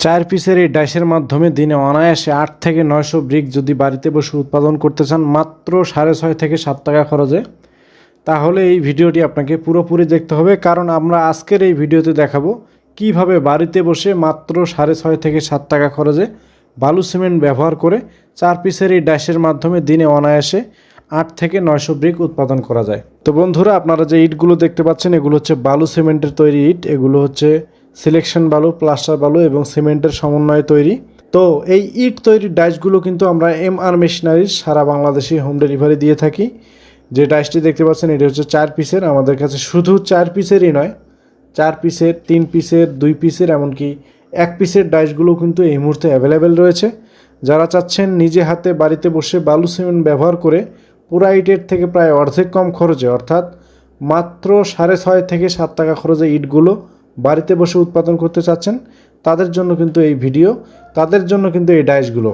4 পিসের এই ডাইসের মাধ্যমে দিনে অনায়াসে 8 থেকে 900 ব্রিক যদি বাড়িতে বসে উৎপাদন করতে চান মাত্র 6.5 থেকে 7 টাকা খরচে, তাহলে এই ভিডিওটি আপনাকে পুরোপুরি দেখতে হবে। কারণ আমরা আজকের এই ভিডিওতে দেখাবো কিভাবে বাড়িতে বসে মাত্র 6.5 থেকে 7 টাকা খরচে বালু সিমেন্ট ব্যবহার করে 4 পিসের এই ডাইসের মাধ্যমে দিনে অনায়াসে 8 থেকে 900 ব্রিক উৎপাদন করা যায়। তো বন্ধুরা, আপনারা যে ইটগুলো দেখতে পাচ্ছেন এগুলো হচ্ছে বালু সিমেন্টের তৈরি ইট। এগুলো হচ্ছে সিলেকশন বালু, প্লাস্টার বালু এবং সিমেন্টের সমন্বয়ে তৈরি। তো এই ইট তৈরির ডাইসগুলো কিন্তু আমরা MR মেশিনারিজ সারা বাংলাদেশে হোম ডেলিভারি দিয়ে থাকি। যে ডাইসটি দেখতে পাচ্ছেন এটি হচ্ছে 4 পিসের। আমাদের কাছে শুধু 4 পিসেরই নয়, 4 পিসের, 3 পিসের, 2 পিসের, এমনকি 1 পিসের ডাইসগুলো কিন্তু এই মুহূর্তে অ্যাভেলেবেল রয়েছে। যারা চাচ্ছেন নিজে হাতে বাড়িতে বসে বালু সিমেন্ট ব্যবহার করে পুরা ইটের থেকে প্রায় অর্ধেক কম খরচে, অর্থাৎ মাত্র 6.5 থেকে 7 টাকা খরচে ইটগুলো বাড়িতে বসে উৎপাদন করতে চাচ্ছেন, তাদের জন্য কিন্তু এই ভিডিও, তাদের জন্য কিন্তু এই ডাইসগুলো।